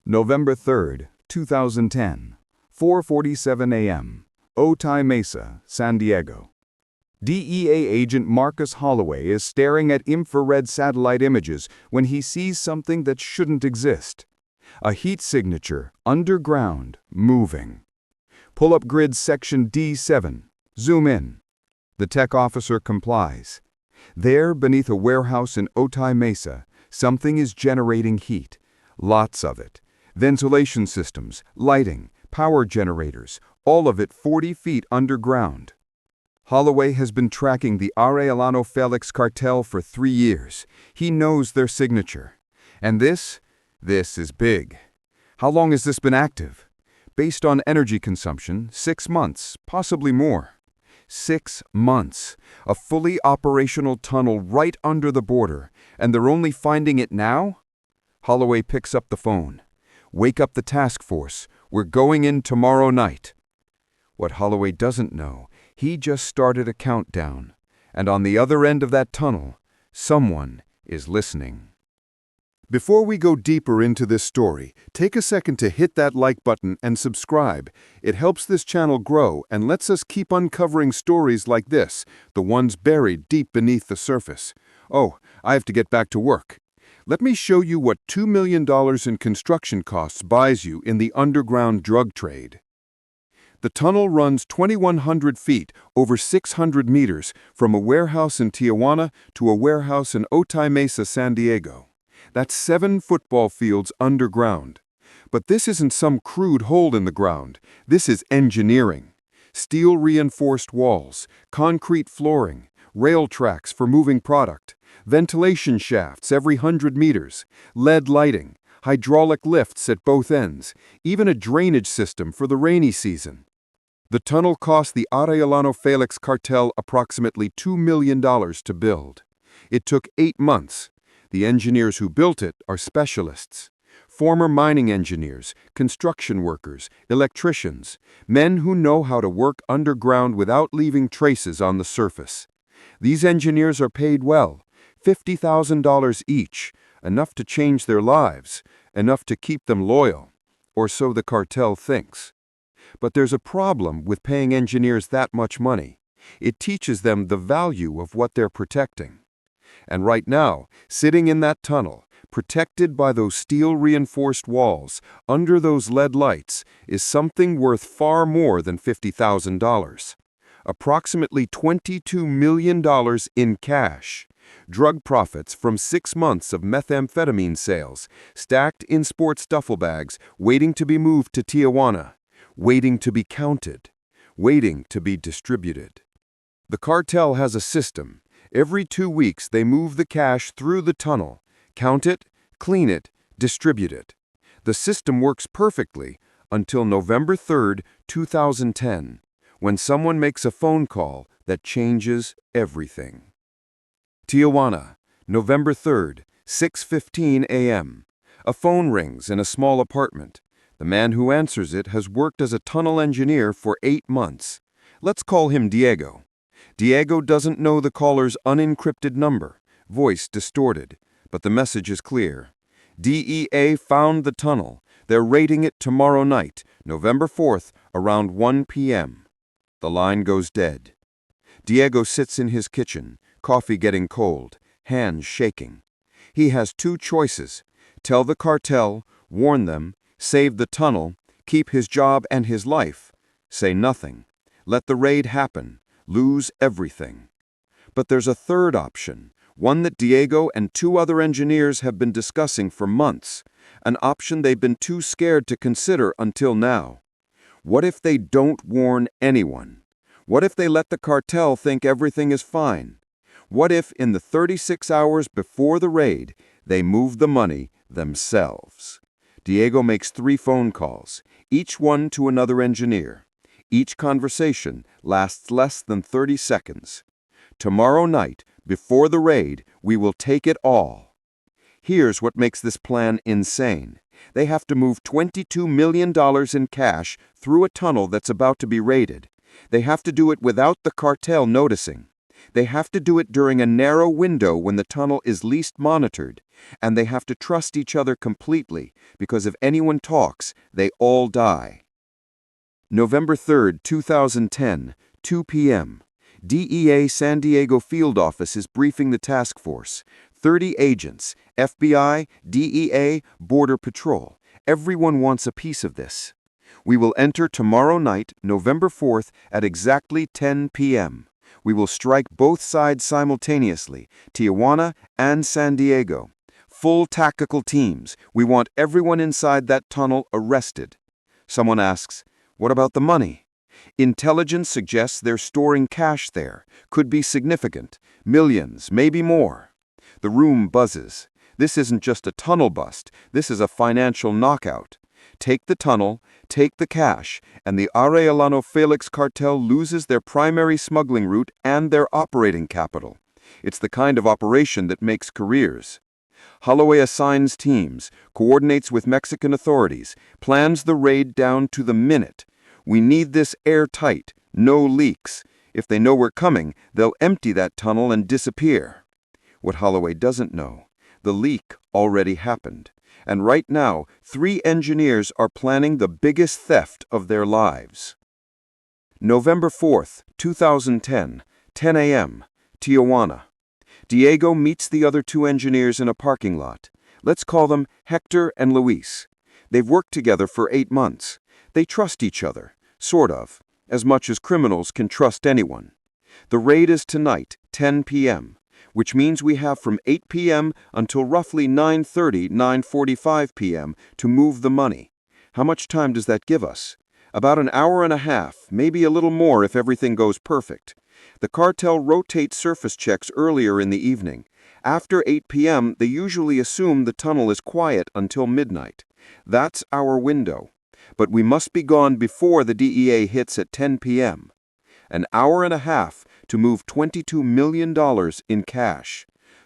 November 3rd, 2010, 4:47 a.m., Otay Mesa, San Diego. DEA agent Marcus Holloway is staring at infrared satellite images when he sees something that shouldn't exist. A heat signature, underground, moving. Pull up grid section D7. Zoom in. The tech officer complies. There, beneath a warehouse in Otay Mesa, something is generating heat. Lots of it. Ventilation systems, lighting, power generators, all of it 40 feet underground. Holloway has been tracking the Arellano-Félix Cartel for 3 years. He knows their signature. And this is big. How long has this been active? Based on energy consumption, 6 months, possibly more. 6 months. A fully operational tunnel right under the border, and they're only finding it now? Holloway picks up the phone. Wake up the task force. We're going in tomorrow night. What Holloway doesn't know, he just started a countdown. And on the other end of that tunnel, someone is listening. Before we go deeper into this story, take a second to hit that like button and subscribe. It helps this channel grow and lets us keep uncovering stories like this, the ones buried deep beneath the surface. Oh, I have to get back to work. Let me show you what $2 million in construction costs buys you in the underground drug trade. The tunnel runs 2,100 feet, over 600 meters, from a warehouse in Tijuana to a warehouse in Otay Mesa, San Diego. That's 7 football fields underground. But this isn't some crude hole in the ground. This is engineering. Steel-reinforced walls, concrete flooring, rail tracks for moving product, ventilation shafts every 100 meters, LED lighting, hydraulic lifts at both ends, even a drainage system for the rainy season. The tunnel cost the Arellano-Félix Cartel approximately $2 million to build. It took 8 months. The engineers who built it are specialists. Former mining engineers, construction workers, electricians, men who know how to work underground without leaving traces on the surface. These engineers are paid well, $50,000 each, enough to change their lives, enough to keep them loyal, or so the cartel thinks. But there's a problem with paying engineers that much money. It teaches them the value of what they're protecting. And right now, sitting in that tunnel, protected by those steel-reinforced walls, under those LED lights, is something worth far more than $50,000. Approximately $22 million in cash. Drug profits from 6 months of methamphetamine sales, stacked in sports duffel bags, waiting to be moved to Tijuana, waiting to be counted, waiting to be distributed. The cartel has a system. Every 2 weeks they move the cash through the tunnel, count it, clean it, distribute it. The system works perfectly until November 3rd, 2010, when someone makes a phone call that changes everything. Tijuana, November 3rd, 6:15 a.m. A phone rings in a small apartment. The man who answers it has worked as a tunnel engineer for 8 months. Let's call him Diego. Diego doesn't know the caller's unencrypted number, voice distorted, but the message is clear. DEA found the tunnel. They're raiding it tomorrow night, November 4th, around 1 p.m. The line goes dead. Diego sits in his kitchen, coffee getting cold, hands shaking. He has 2 choices: tell the cartel, warn them, save the tunnel, keep his job and his life. Say nothing. Let the raid happen. Lose everything. But there's a third option, one that Diego and 2 other engineers have been discussing for months, an option they've been too scared to consider until now. What if they don't warn anyone? What if they let the cartel think everything is fine? What if, in the 36 hours before the raid, they move the money themselves? Diego makes 3 phone calls, each one to another engineer. Each conversation lasts less than 30 seconds. Tomorrow night, before the raid, we will take it all. Here's what makes this plan insane. They have to move $22 million in cash through a tunnel that's about to be raided. They have to do it without the cartel noticing. They have to do it during a narrow window when the tunnel is least monitored, and they have to trust each other completely, because if anyone talks, they all die. November 3, 2010, 2 p.m. DEA San Diego Field Office is briefing the task force. 30 agents, FBI, DEA, Border Patrol. Everyone wants a piece of this. We will enter tomorrow night, November 4th, at exactly 10 p.m. We will strike both sides simultaneously, Tijuana and San Diego. Full tactical teams. We want everyone inside that tunnel arrested. Someone asks, what about the money? Intelligence suggests they're storing cash there. Could be significant. Millions, maybe more. The room buzzes. This isn't just a tunnel bust. This is a financial knockout. Take the tunnel, take the cash, and the Arellano-Félix Cartel loses their primary smuggling route and their operating capital. It's the kind of operation that makes careers. Holloway assigns teams, coordinates with Mexican authorities, plans the raid down to the minute. We need this airtight, no leaks. If they know we're coming, they'll empty that tunnel and disappear. What Holloway doesn't know, the leak already happened. And right now, 3 engineers are planning the biggest theft of their lives. November 4th, 2010, 10 a.m., Tijuana. Diego meets the other 2 engineers in a parking lot. Let's call them Hector and Luis. They've worked together for 8 months. They trust each other, sort of, as much as criminals can trust anyone. The raid is tonight, 10 p.m., which means we have from 8 p.m. until roughly 9:30, 9:45 p.m. to move the money. How much time does that give us? About an hour and a half, maybe a little more if everything goes perfect. The cartel rotates surface checks earlier in the evening. After 8 p.m., they usually assume the tunnel is quiet until midnight. That's our window. But we must be gone before the DEA hits at 10 p.m. An hour and a half to move $22 million in cash.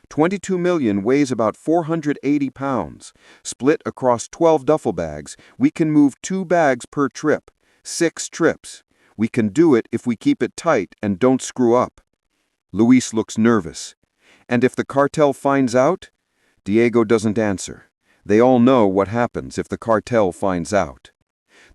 $22 million weighs about 480 pounds. Split across 12 duffel bags, we can move 2 bags per trip. 6 trips. We can do it if we keep it tight and don't screw up. Luis looks nervous. And if the cartel finds out? Diego doesn't answer. They all know what happens if the cartel finds out.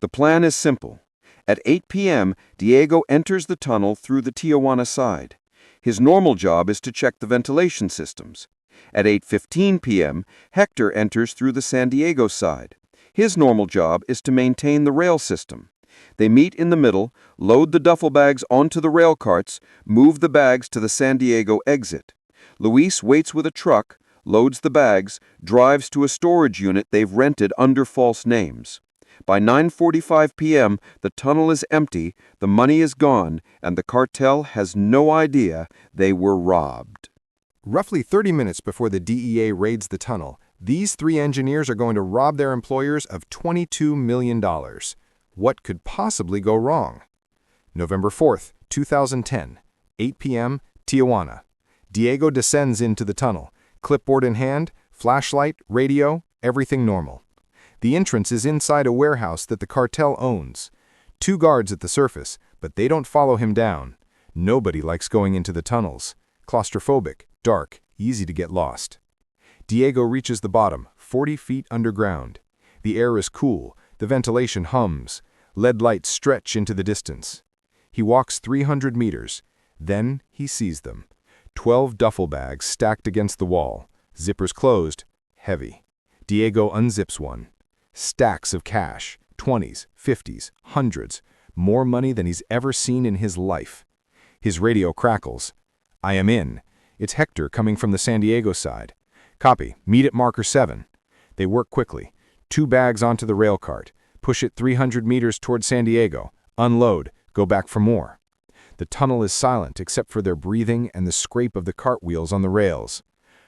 The plan is simple. At 8 p.m., Diego enters the tunnel through the Tijuana side. His normal job is to check the ventilation systems. At 8:15 p.m., Hector enters through the San Diego side. His normal job is to maintain the rail system. They meet in the middle, load the duffel bags onto the rail carts, move the bags to the San Diego exit. Luis waits with a truck, loads the bags, drives to a storage unit they've rented under false names. By 9:45 p.m., the tunnel is empty, the money is gone, and the cartel has no idea they were robbed. Roughly 30 minutes before the DEA raids the tunnel, these 3 engineers are going to rob their employers of $22 million. What could possibly go wrong? November 4th, 2010, 8 p.m., Tijuana. Diego descends into the tunnel. Clipboard in hand, flashlight, radio, everything normal. The entrance is inside a warehouse that the cartel owns. 2 guards at the surface, but they don't follow him down. Nobody likes going into the tunnels. Claustrophobic, dark, easy to get lost. Diego reaches the bottom, 40 feet underground. The air is cool, the ventilation hums. LED lights stretch into the distance. He walks 300 meters. Then he sees them. 12 duffel bags stacked against the wall. Zippers closed, heavy. Diego unzips one. Stacks of cash, 20s, 50s, hundreds, more money than he's ever seen in his life. His radio crackles. I am in. It's Hector coming from the San Diego side. Copy, meet at marker 7. They work quickly. 2 bags onto the rail cart. Push it 300 meters toward San Diego. Unload, go back for more. The tunnel is silent except for their breathing and the scrape of the cartwheels on the rails.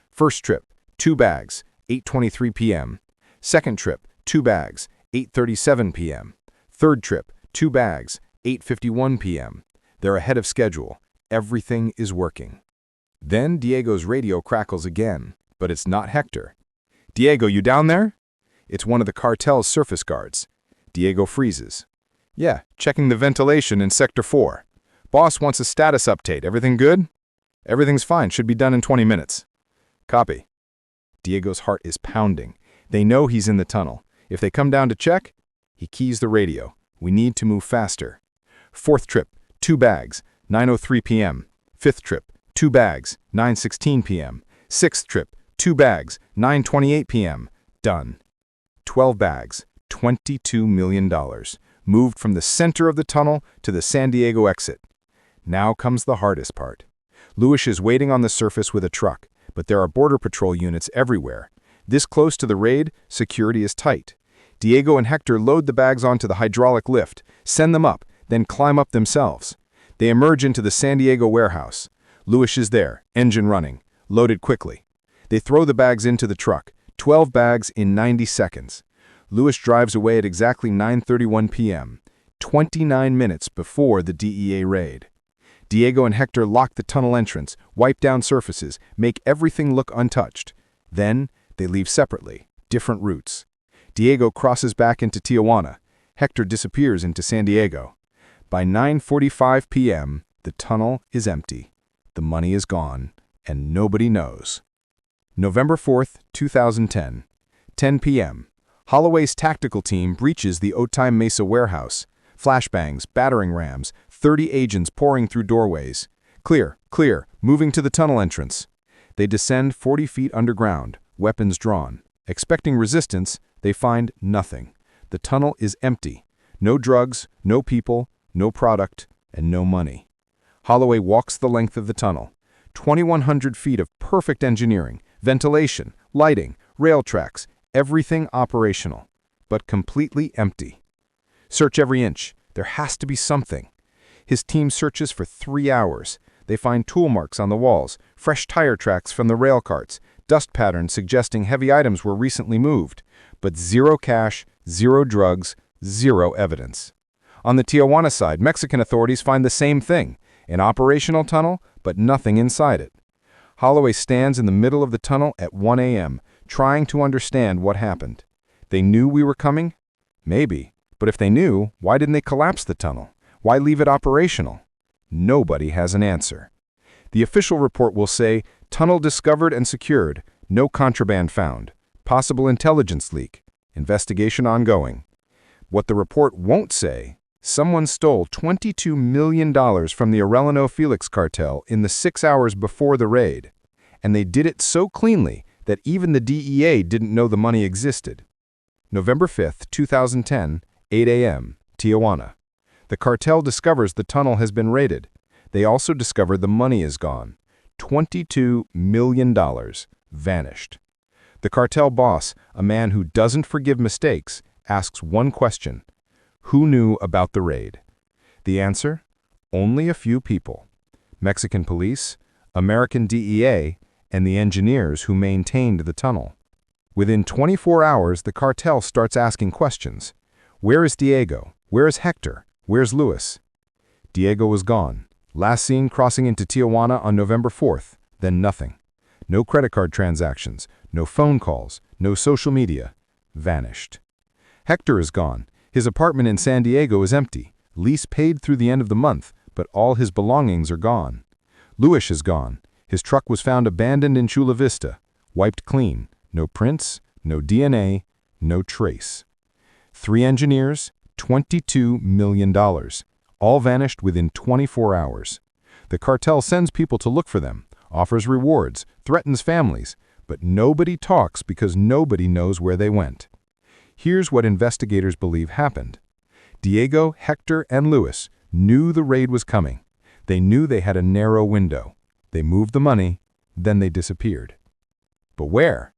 First trip, 2 bags, 8:23 p.m. Second trip, 2 bags, 8:37 p.m. Third trip, 2 bags, 8:51 p.m. They're ahead of schedule. Everything is working. Then Diego's radio crackles again, but it's not Hector. Diego, you down there? It's one of the cartel's surface guards. Diego freezes. Yeah, checking the ventilation in Sector 4. Boss wants a status update. Everything good? Everything's fine. Should be done in 20 minutes. Copy. Diego's heart is pounding. They know he's in the tunnel. If they come down to check, he keys the radio. We need to move faster. Fourth trip, 2 bags, 9:03 p.m. Fifth trip, 2 bags, 9:16 p.m. Sixth trip, 2 bags, 9:28 p.m. Done. 12 bags, $22 million. Moved from the center of the tunnel to the San Diego exit. Now comes the hardest part. Lewis is waiting on the surface with a truck, but there are Border Patrol units everywhere. This close to the raid, security is tight. Diego and Hector load the bags onto the hydraulic lift, send them up, then climb up themselves. They emerge into the San Diego warehouse. Lewis is there, engine running, loaded quickly. They throw the bags into the truck, 12 bags in 90 seconds. Lewis drives away at exactly 9:31 p.m., 29 minutes before the DEA raid. Diego and Hector lock the tunnel entrance, wipe down surfaces, make everything look untouched. Then, they leave separately, different routes. Diego crosses back into Tijuana. Hector disappears into San Diego. By 9:45 p.m., the tunnel is empty. The money is gone, and nobody knows. November 4th, 2010, 10 p.m. Holloway's tactical team breaches the Otay Mesa warehouse. Flashbangs, battering rams, 30 agents pouring through doorways. Clear, clear, moving to the tunnel entrance. They descend 40 feet underground, weapons drawn. Expecting resistance, they find nothing. The tunnel is empty. No drugs, no people, no product, and no money. Holloway walks the length of the tunnel. 2,100 feet of perfect engineering, ventilation, lighting, rail tracks, everything operational, but completely empty. Search every inch. There has to be something. His team searches for 3 hours. They find tool marks on the walls, fresh tire tracks from the rail carts, dust patterns suggesting heavy items were recently moved, but zero cash, zero drugs, zero evidence. On the Tijuana side, Mexican authorities find the same thing, an operational tunnel, but nothing inside it. Holloway stands in the middle of the tunnel at 1 a.m., trying to understand what happened. They knew we were coming? Maybe. But if they knew, why didn't they collapse the tunnel? Why leave it operational? Nobody has an answer. The official report will say, tunnel discovered and secured, no contraband found, possible intelligence leak, investigation ongoing. What the report won't say, someone stole $22 million from the Arellano-Félix Cartel in the 6 hours before the raid. And they did it so cleanly that even the DEA didn't know the money existed. November 5th, 2010, 8 a.m., Tijuana. The cartel discovers the tunnel has been raided. They also discover the money is gone. $22 million vanished. The cartel boss, a man who doesn't forgive mistakes, asks one question. Who knew about the raid? The answer? Only a few people. Mexican police, American DEA, and the engineers who maintained the tunnel. Within 24 hours, the cartel starts asking questions. Where is Diego? Where is Hector? Where's Lewis? Diego was gone. Last seen crossing into Tijuana on November 4th, then nothing. No credit card transactions, no phone calls, no social media. Vanished. Hector is gone. His apartment in San Diego is empty. Lease paid through the end of the month, but all his belongings are gone. Lewis is gone. His truck was found abandoned in Chula Vista, wiped clean. No prints, no DNA, no trace. 3 engineers, $22 million. All vanished within 24 hours. The cartel sends people to look for them, offers rewards, threatens families, but nobody talks because nobody knows where they went. Here's what investigators believe happened. Diego, Hector, and Lewis knew the raid was coming. They knew they had a narrow window. They moved the money, then they disappeared. But where?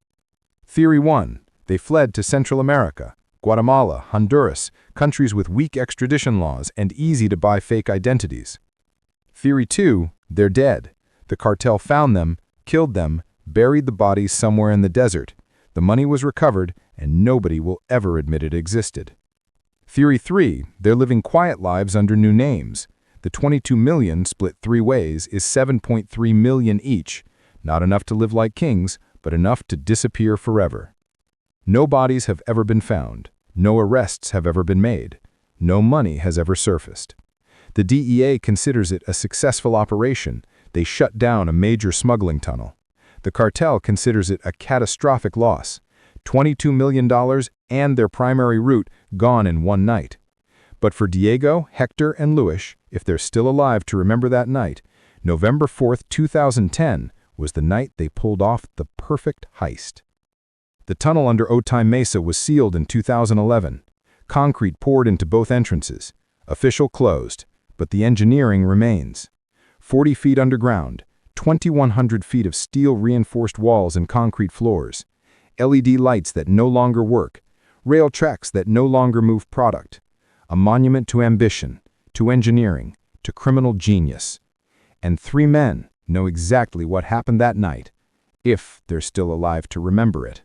Theory 1. They fled to Central America, Guatemala, Honduras, countries with weak extradition laws and easy-to-buy fake identities. Theory 2. They're dead. The cartel found them, killed them, buried the bodies somewhere in the desert. The money was recovered, and nobody will ever admit it existed. Theory 3. They're living quiet lives under new names. The $22 million split 3 ways is $7.3 million each. Not enough to live like kings, but enough to disappear forever. No bodies have ever been found. No arrests have ever been made. No money has ever surfaced. The DEA considers it a successful operation. They shut down a major smuggling tunnel. The cartel considers it a catastrophic loss. $22 million and their primary route gone in one night. But for Diego, Hector, and Luis, if they're still alive to remember that night, November 4, 2010 was the night they pulled off the perfect heist. The tunnel under Otay Mesa was sealed in 2011. Concrete poured into both entrances. Official closed, but the engineering remains. 40 feet underground, 2,100 feet of steel-reinforced walls and concrete floors, LED lights that no longer work, rail tracks that no longer move product. A monument to ambition, to engineering, to criminal genius. And 3 men know exactly what happened that night, if they're still alive to remember it.